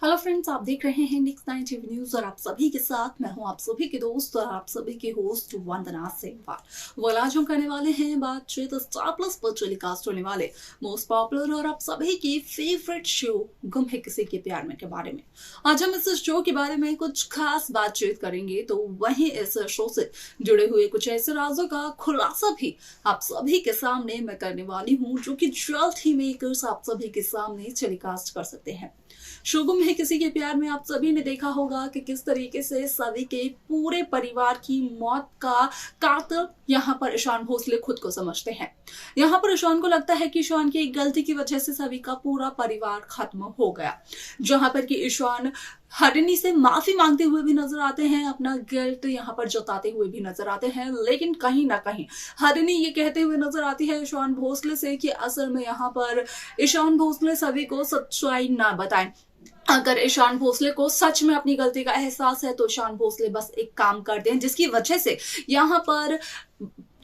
Hello friends, आप देख रहे हैं नेक्स्ट 9 टीवी न्यूज और आप सभी के साथ मैं हूं आप सभी के दोस्त और आप सभी के होस्ट वंदना सिंह। वो आज हम करने वाले हैं बातचीत स्टार प्लस पर टेलीकास्ट होने वाले मोस्ट पॉपुलर और आप सभी की फेवरेट शो गुम है किसी के प्यार में के बारे में। आज हम इस शो के बारे में कुछ खास बातचीत करेंगे, तो वहीं इस शो से जुड़े हुए कुछ ऐसे राजों का खुलासा भी आप सभी के सामने मैं करने वाली हूँ, जो कि जल्द ही मेकर्स आप सभी के सामने टेलीकास्ट कर सकते हैं। शो गुम है किसी के प्यार में आप सभी ने देखा होगा कि किस तरीके से सभी के पूरे परिवार की मौत का कातिल यहाँ पर ईशान भोसले खुद को समझते हैं। यहाँ पर ईशान को लगता है कि ईशान की एक गलती की वजह से सभी का पूरा परिवार खत्म हो गया, जहां पर कि ईशान हरिणी से माफी मांगते हुए भी नजर आते हैं, अपना गिल्ट यहाँ पर जताते हुए भी नजर आते हैं, लेकिन कहीं ना कहीं हरिणी ये कहते हुए नजर आती है ईशान भोसले से कि असल में यहाँ पर ईशान भोसले सभी को सच्चाई ना बताएं। अगर ईशान भोसले को सच में अपनी गलती का एहसास है तो ईशान भोसले बस एक काम कर दें, जिसकी वजह से यहाँ पर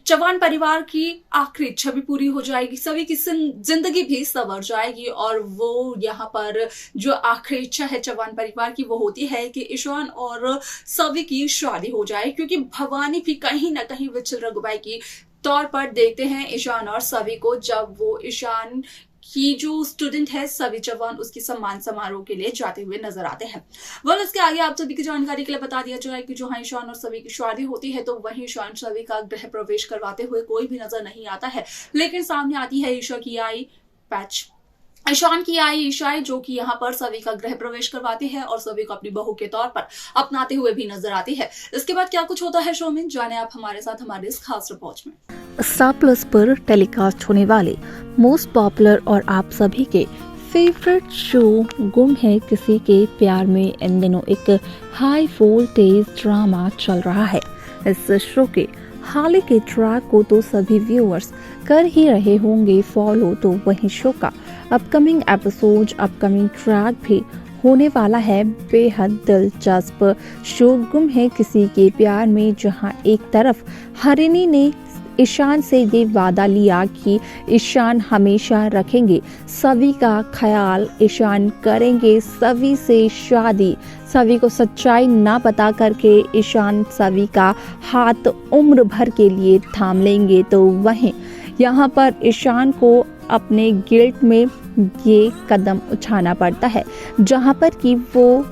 चौहान परिवार की आखिरी इच्छा भी पूरी हो जाएगी, सभी की जिंदगी भी संवर जाएगी। और वो यहाँ पर जो आखिरी इच्छा है चौहान परिवार की वो होती है कि ईशान और सभी की शादी हो जाए, क्योंकि भवानी भी कहीं ना कहीं विचल रघुबाई की तौर पर देखते हैं ईशान और सभी को, जब वो ईशान की जो स्टूडेंट है सभी चौहान उसकी सम्मान समारोह के लिए जाते हुए नजर आते हैं। इसके आगे आप सभी की जानकारी के लिए बता दिया जाए कि जो ईशान और सभी की शादी होती है तो वहीं ईशान सभी का गृह प्रवेश करवाते हुए कोई भी नजर नहीं आता है, लेकिन सामने आती है ईशा की आई पैच, ईशान की आई ईशा, जो कि यहाँ पर सभी का गृह प्रवेश करवाती है और सभी को अपनी बहू के तौर पर अपनाते हुए भी नजर आती है। इसके बाद क्या कुछ होता है शो में, जाने आप हमारे साथ हमारे इस खास रिपोर्ट में। स्टार प्लस पर टेलीकास्ट होने वाले मोस्ट पॉपुलर और आप सभी के फेवरेट शो गुम है किसी के प्यार में इन दिनों एक हाई वोल्टेज ड्रामा चल रहा है। इस शो के हाल के ट्रैक को तो सभी व्यूअर्स कर ही रहे होंगे फॉलो, तो वहीं शो का अपकमिंग एपिसोड अपकमिंग ट्रैक भी होने वाला है बेहद दिलचस्प। शो गुम है किसी के प्यार में, जहां एक तरफ हरिणी ने ईशान से ये वादा लिया कि ईशान हमेशा रखेंगे सभी का ख्याल, ईशान करेंगे सभी से शादी, सभी को सच्चाई ना पता करके ईशान सभी का हाथ उम्र भर के लिए थाम लेंगे। तो वहीं यहाँ पर ईशान को अपने गिल्ट में ये कदम उठाना पड़ता है, जहाँ पर कि वो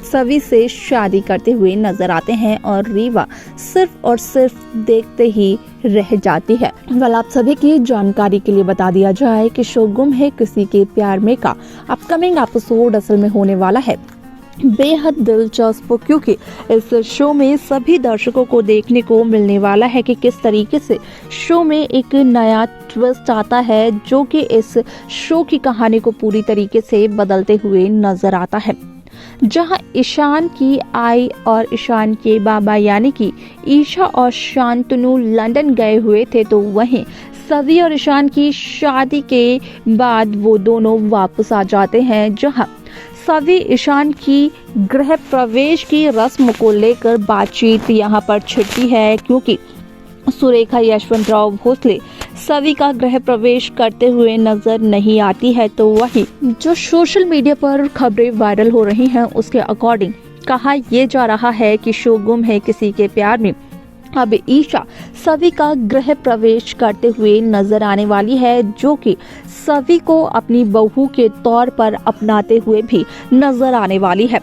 सभी से शादी करते हुए नजर आते हैं और रीवा सिर्फ और सिर्फ देखते ही रह जाती है। आप सभी की जानकारी के लिए बता दिया जाए कि शो गुम है किसी के प्यार में का अपकमिंग एपिसोड असल में होने वाला है बेहद दिलचस्प, क्योंकि इस शो में सभी दर्शकों को देखने को मिलने वाला है कि किस तरीके से शो में एक नया ट्विस्ट आता है, जो कि इस शो की कहानी को पूरी तरीके से बदलते हुए नजर आता है। जहां ईशान की आई और ईशान के बाबा यानी कि ईशा और शांतनु लंदन गए हुए थे, तो वहीं सभी और ईशान की शादी के बाद वो दोनों वापस आ जाते हैं, जहां सभी ईशान की गृह प्रवेश की रस्म को लेकर बातचीत यहाँ पर छिड़ती है, क्योंकि सुरेखा यशवंतराव भोसले सभी का गृह प्रवेश करते हुए नजर नहीं आती है। तो वही जो सोशल मीडिया पर खबरें वायरल हो रही हैं उसके अकॉर्डिंग कहा यह जा रहा है कि शो गुम है किसी के प्यार में अब ईशा सभी का गृह प्रवेश करते हुए नजर आने वाली है, जो कि सभी को अपनी बहू के तौर पर अपनाते हुए भी नजर आने वाली है।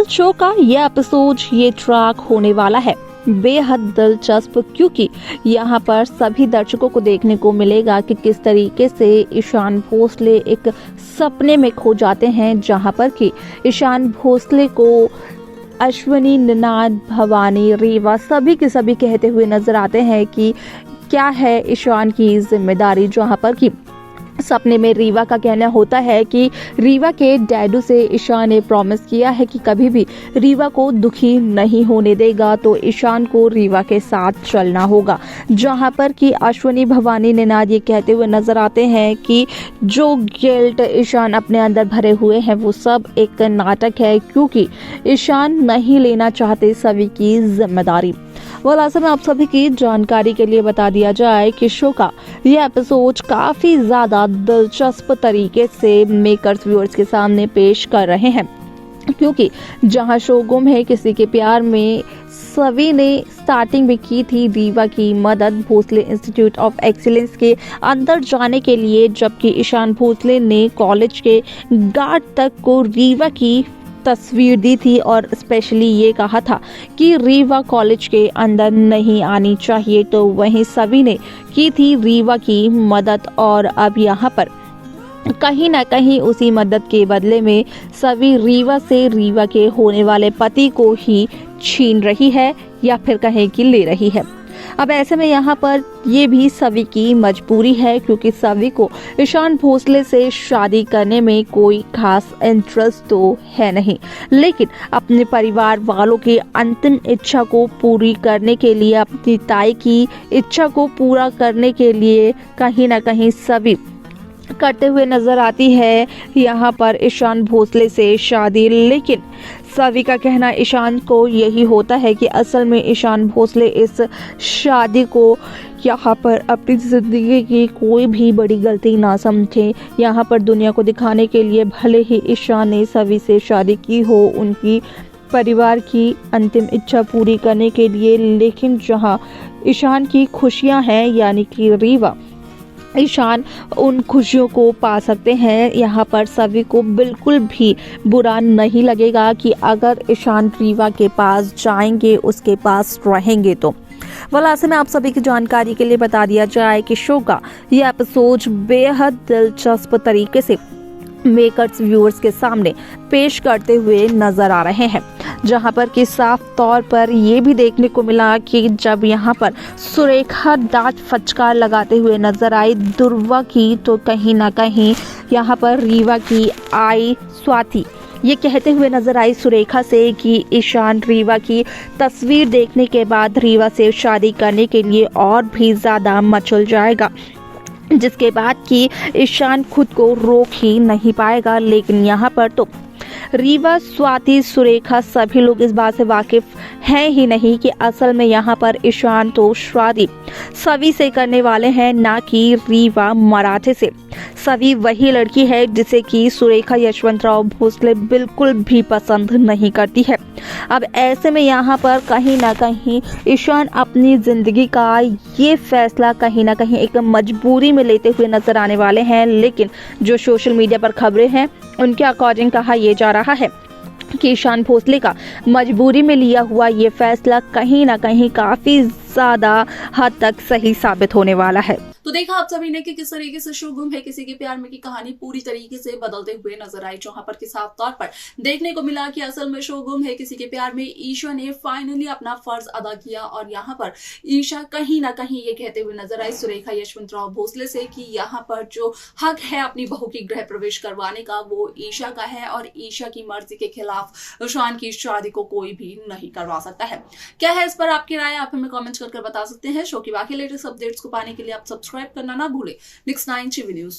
शो का ये एपिसोड ये ट्रैक होने वाला है बेहद दिलचस्प, क्योंकि यहाँ पर सभी दर्शकों को देखने को मिलेगा कि किस तरीके से ईशान भोसले एक सपने में खो जाते हैं, जहाँ पर कि ईशान भोसले को अश्विनी, निनाद, भवानी, रीवा सभी के सभी कहते हुए नजर आते हैं कि क्या है ईशान की जिम्मेदारी, जहाँ पर कि सपने में रीवा का कहना होता है कि रीवा के डैडू से ईशान ने प्रॉमिस किया है कि कभी भी रीवा को दुखी नहीं होने देगा, तो ईशान को रीवा के साथ चलना होगा। जहां पर कि अश्विनी, भवानी, निनाद ये कहते हुए नजर आते हैं कि जो गिल्ट ईशान अपने अंदर भरे हुए हैं वो सब एक नाटक है, क्योंकि ईशान नहीं लेना चाहते सभी की जिम्मेदारी। ऐसे में आप सभी की जानकारी के लिए बता दिया जाए कि शो का यह एपिसोड काफी ज्यादा दिलचस्प तरीके से मेकर्स व्यूअर्स के सामने पेश कर रहे हैं। क्योंकि जहां शो गुम है किसी के प्यार में सभी ने स्टार्टिंग में की थी रीवा की मदद भोसले इंस्टीट्यूट ऑफ एक्सीलेंस के अंदर जाने के लिए, जबकि ईशान भोसले ने कॉलेज के गार्ड तक को रीवा की तस्वीर दी थी और स्पेशली ये कहा था कि रीवा कॉलेज के अंदर नहीं आनी चाहिए। तो वहीं सभी ने की थी रीवा की मदद और अब यहाँ पर कहीं ना कहीं उसी मदद के बदले में सभी रीवा से रीवा के होने वाले पति को ही छीन रही है या फिर कहें कि ले रही है। अब ऐसे में यहाँ पर ये भी सभी की मजबूरी है, क्योंकि सभी को ईशान भोसले से शादी करने में कोई खास इंटरेस्ट तो है नहीं, लेकिन अपने परिवार वालों की अंतिम इच्छा को पूरी करने के लिए, अपनी ताई की इच्छा को पूरा करने के लिए कहीं ना कहीं सभी करते हुए नजर आती है यहाँ पर ईशान भोसले से शादी। लेकिन सभी का कहना ईशान को यही होता है कि असल में ईशान भोसले इस शादी को यहाँ पर अपनी ज़िंदगी की कोई भी बड़ी गलती ना समझे। यहाँ पर दुनिया को दिखाने के लिए भले ही ईशान ने सभी से शादी की हो, उनकी परिवार की अंतिम इच्छा पूरी करने के लिए, लेकिन जहाँ ईशान की खुशियाँ हैं यानी कि रीवा, ईशान उन खुशियों को पा सकते हैं। यहाँ पर सभी को बिल्कुल भी बुरा नहीं लगेगा कि अगर ईशान रीवा के पास जाएंगे, उसके पास रहेंगे तो। ऐसे में आप सभी की जानकारी के लिए बता दिया जाए कि शो का यह एपिसोड बेहद दिलचस्प तरीके से मेकर्स व्यूअर्स के सामने पेश करते हुए नजर आ रहे हैं, जहां पर कि साफ तौर पर ये भी देखने को मिला कि जब यहां पर सुरेखा डांट फटकार लगाते हुए नजर आई दुर्वा की, तो कहीं ना कहीं यहां पर रीवा की आई स्वाति ये कहते हुए नजर आई सुरेखा से कि ईशान रीवा की तस्वीर देखने के बाद रीवा से शादी करने के लिए और भी ज़्यादा मचल जाएगा, जिसके बाद कि ईशान खुद को रोक ही नहीं पाएगा। लेकिन यहाँ पर तो रीवा, स्वाति, सुरेखा सभी लोग इस बात से वाकिफ हैं ही नहीं कि असल में यहाँ पर ईशान तो शादी सभी से करने वाले हैं, ना कि रीवा मराठे से। सभी वही लड़की है जिसे कि सुरेखा यशवंतराव भोसले बिल्कुल भी पसंद नहीं करती है। अब ऐसे में यहाँ पर कहीं ना कहीं ईशान अपनी जिंदगी का ये फैसला कहीं ना कहीं एक मजबूरी में लेते हुए नजर आने वाले हैं। लेकिन जो सोशल मीडिया पर खबरें हैं उनके अकॉर्डिंग कहा यह जा रहा है कि ईशान भोसले का मजबूरी में लिया हुआ ये फैसला कहीं ना कहीं काफी ज्यादा हद तक सही साबित होने वाला है। तो देखा आप सभी ने कि किस तरीके से शो गुम है किसी के प्यार में की कहानी पूरी तरीके से बदलते हुए नजर आई, जहां पर कि साफ तौर पर देखने को मिला कि असल में शो गुम है किसी के प्यार में ईशा ने फाइनली अपना फर्ज अदा किया। और यहाँ पर ईशा कहीं ना कहीं ये कहते हुए नजर आई सुरेखा यशवंतराव भोसले से कि यहाँ पर जो हक है अपनी बहू की गृह प्रवेश करवाने का वो ईशा का है, और ईशा की मर्जी के खिलाफ ईशान की शादी को कोई भी नहीं करवा सकता है। क्या है इस पर आपकी राय, आप हमें कमेंट करके बता सकते हैं। शो की बाकी लेटेस्ट अपडेट्स को पाने के लिए आप सब्सक्राइब करना ना भूलें Next 9 टीवी न्यूज को।